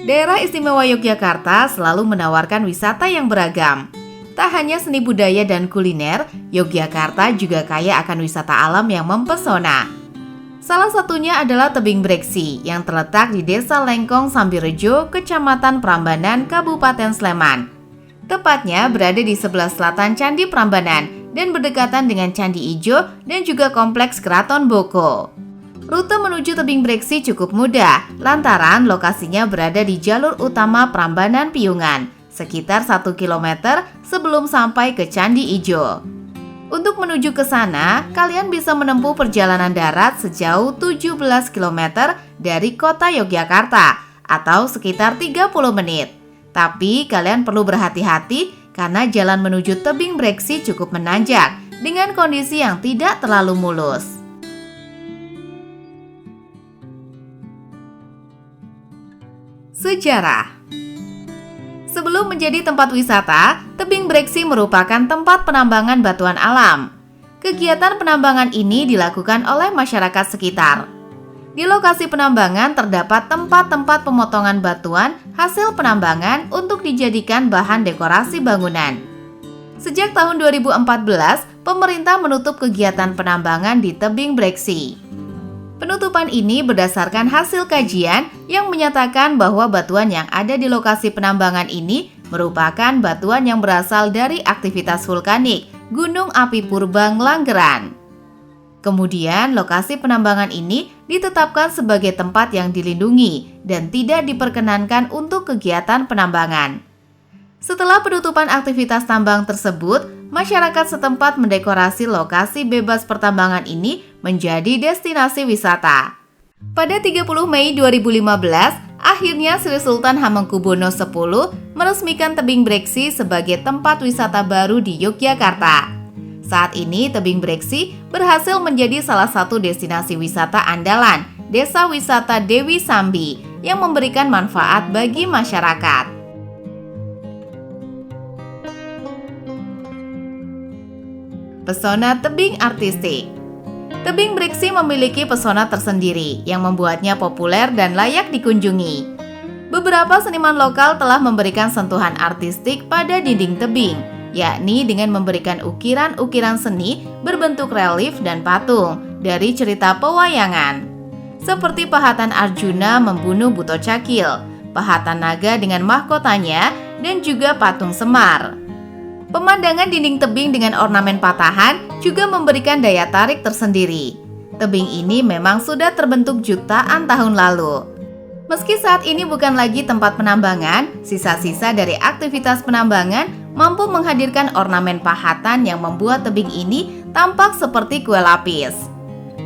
Daerah Istimewa Yogyakarta selalu menawarkan wisata yang beragam. Tak hanya seni budaya dan kuliner, Yogyakarta juga kaya akan wisata alam yang mempesona. Salah satunya adalah Tebing Breksi yang terletak di Desa Lengkong Sambirejo, Kecamatan Prambanan, Kabupaten Sleman. Tepatnya berada di sebelah selatan Candi Prambanan dan berdekatan dengan Candi Ijo dan juga Kompleks Keraton Boko. Rute menuju Tebing Breksi cukup mudah, lantaran lokasinya berada di jalur utama Prambanan Piungan, sekitar 1 km sebelum sampai ke Candi Ijo. Untuk menuju ke sana, kalian bisa menempuh perjalanan darat sejauh 17 km dari kota Yogyakarta, atau sekitar 30 menit. Tapi kalian perlu berhati-hati karena jalan menuju Tebing Breksi cukup menanjak, dengan kondisi yang tidak terlalu mulus. Sejarah. Sebelum menjadi tempat wisata, Tebing Breksi merupakan tempat penambangan batuan alam. Kegiatan penambangan ini dilakukan oleh masyarakat sekitar. Di lokasi penambangan terdapat tempat-tempat pemotongan batuan hasil penambangan untuk dijadikan bahan dekorasi bangunan. Sejak tahun 2014, pemerintah menutup kegiatan penambangan di Tebing Breksi. Penutupan ini berdasarkan hasil kajian yang menyatakan bahwa batuan yang ada di lokasi penambangan ini merupakan batuan yang berasal dari aktivitas vulkanik Gunung Api Purba Nglanggeran. Kemudian, lokasi penambangan ini ditetapkan sebagai tempat yang dilindungi dan tidak diperkenankan untuk kegiatan penambangan. Setelah penutupan aktivitas tambang tersebut, masyarakat setempat mendekorasi lokasi bebas pertambangan ini menjadi destinasi wisata. Pada 30 Mei 2015, akhirnya Sri Sultan Hamengkubuwono X meresmikan Tebing Breksi sebagai tempat wisata baru di Yogyakarta. Saat ini Tebing Breksi berhasil menjadi salah satu destinasi wisata andalan Desa Wisata Dewi Sambi yang memberikan manfaat bagi masyarakat. Pesona tebing artistik. Tebing Breksi memiliki pesona tersendiri yang membuatnya populer dan layak dikunjungi. Beberapa seniman lokal telah memberikan sentuhan artistik pada dinding tebing, yakni dengan memberikan ukiran-ukiran seni berbentuk relief dan patung dari cerita pewayangan. Seperti pahatan Arjuna membunuh Buto Cakil, pahatan naga dengan mahkotanya, dan juga patung Semar. Pemandangan dinding tebing dengan ornamen patahan juga memberikan daya tarik tersendiri. Tebing ini memang sudah terbentuk jutaan tahun lalu. Meski saat ini bukan lagi tempat penambangan, sisa-sisa dari aktivitas penambangan mampu menghadirkan ornamen pahatan yang membuat tebing ini tampak seperti kue lapis.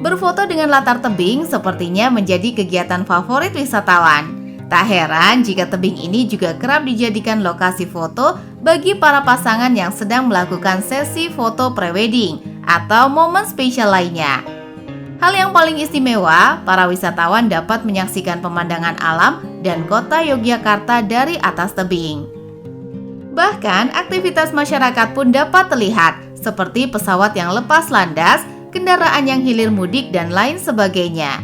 Berfoto dengan latar tebing sepertinya menjadi kegiatan favorit wisatawan. Tak heran jika tebing ini juga kerap dijadikan lokasi foto bagi para pasangan yang sedang melakukan sesi foto prewedding atau momen spesial lainnya. Hal yang paling istimewa, para wisatawan dapat menyaksikan pemandangan alam dan kota Yogyakarta dari atas tebing. Bahkan, aktivitas masyarakat pun dapat terlihat, seperti pesawat yang lepas landas, kendaraan yang hilir mudik, dan lain sebagainya.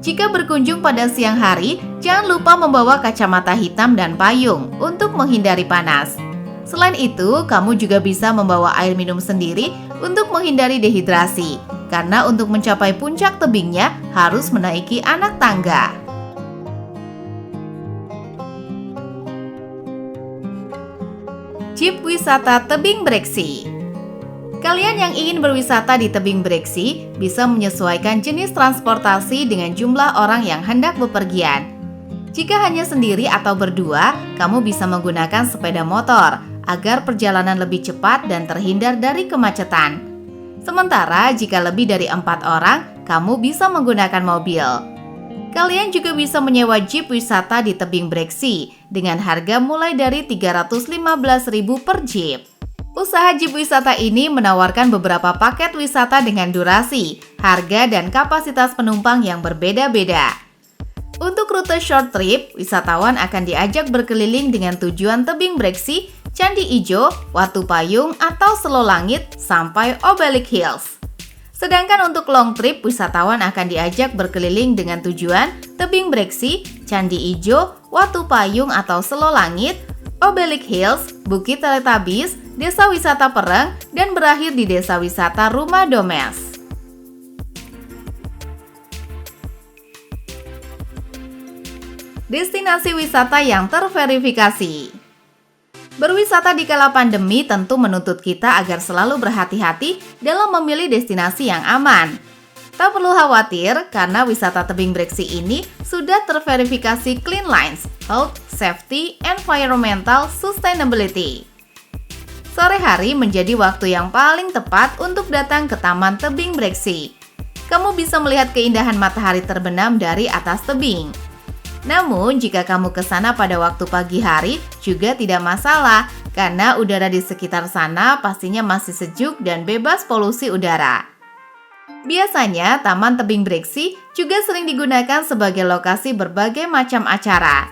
Jika berkunjung pada siang hari, jangan lupa membawa kacamata hitam dan payung untuk menghindari panas. Selain itu, kamu juga bisa membawa air minum sendiri untuk menghindari dehidrasi, karena untuk mencapai puncak tebingnya harus menaiki anak tangga. Jeep wisata Tebing Breksi. Kalian yang ingin berwisata di Tebing Breksi bisa menyesuaikan jenis transportasi dengan jumlah orang yang hendak bepergian. Jika hanya sendiri atau berdua, kamu bisa menggunakan sepeda motor agar perjalanan lebih cepat dan terhindar dari kemacetan. Sementara jika lebih dari 4 orang, kamu bisa menggunakan mobil. Kalian juga bisa menyewa jeep wisata di Tebing Breksi dengan harga mulai dari Rp315.000 per jeep. Usaha jeep wisata ini menawarkan beberapa paket wisata dengan durasi, harga, dan kapasitas penumpang yang berbeda-beda. Untuk rute short trip, wisatawan akan diajak berkeliling dengan tujuan Tebing Breksi, Candi Ijo, Watu Payung, atau Selo Langit sampai Obelisk Hills. Sedangkan untuk long trip, wisatawan akan diajak berkeliling dengan tujuan Tebing Breksi, Candi Ijo, Watu Payung atau Selo Langit, Obelisk Hills, Bukit Teletubbies, Desa Wisata Pereng, dan berakhir di Desa Wisata Rumah Domes. Destinasi wisata yang terverifikasi. Berwisata di kala pandemi tentu menuntut kita agar selalu berhati-hati dalam memilih destinasi yang aman. Tak perlu khawatir karena wisata Tebing Breksi ini sudah terverifikasi Clean Lines, Health, Safety, Environmental, Sustainability. Sore hari menjadi waktu yang paling tepat untuk datang ke Taman Tebing Breksi. Kamu bisa melihat keindahan matahari terbenam dari atas tebing. Namun, jika kamu ke sana pada waktu pagi hari juga tidak masalah karena udara di sekitar sana pastinya masih sejuk dan bebas polusi udara. Biasanya, Taman Tebing Breksi juga sering digunakan sebagai lokasi berbagai macam acara.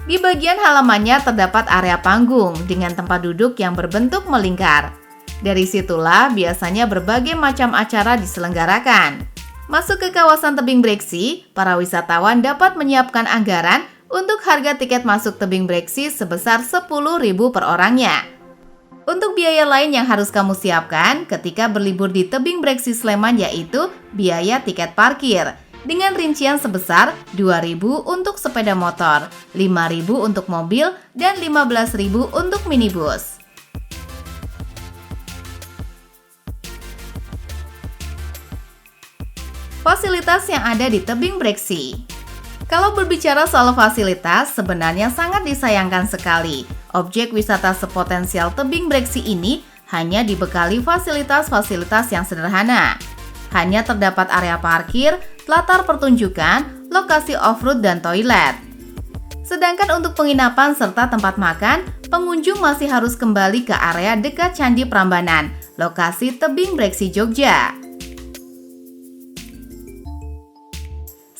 Di bagian halamannya terdapat area panggung dengan tempat duduk yang berbentuk melingkar. Dari situlah biasanya berbagai macam acara diselenggarakan. Masuk ke kawasan Tebing Breksi, para wisatawan dapat menyiapkan anggaran untuk harga tiket masuk Tebing Breksi sebesar Rp10.000 per orangnya. Untuk biaya lain yang harus kamu siapkan ketika berlibur di Tebing Breksi Sleman yaitu biaya tiket parkir dengan rincian sebesar Rp2.000 untuk sepeda motor, Rp5.000 untuk mobil, dan Rp15.000 untuk minibus. Fasilitas yang ada di Tebing Breksi. Kalau berbicara soal fasilitas, sebenarnya sangat disayangkan sekali. Objek wisata sepotensial Tebing Breksi ini hanya dibekali fasilitas-fasilitas yang sederhana. Hanya terdapat area parkir, latar pertunjukan, lokasi off-road, dan toilet. Sedangkan untuk penginapan serta tempat makan, pengunjung masih harus kembali ke area dekat Candi Prambanan, lokasi Tebing Breksi Jogja.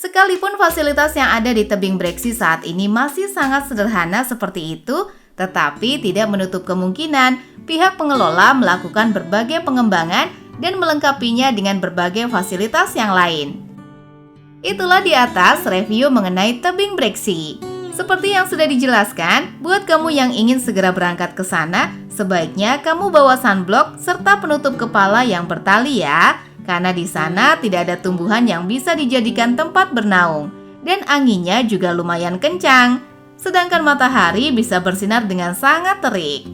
Sekalipun fasilitas yang ada di Tebing Breksi saat ini masih sangat sederhana seperti itu, tetapi tidak menutup kemungkinan pihak pengelola melakukan berbagai pengembangan dan melengkapinya dengan berbagai fasilitas yang lain. Itulah di atas review mengenai Tebing Breksi. Seperti yang sudah dijelaskan, buat kamu yang ingin segera berangkat ke sana, sebaiknya kamu bawa sunblock serta penutup kepala yang bertali ya. Karena di sana tidak ada tumbuhan yang bisa dijadikan tempat bernaung dan anginnya juga lumayan kencang. Sedangkan matahari bisa bersinar dengan sangat terik.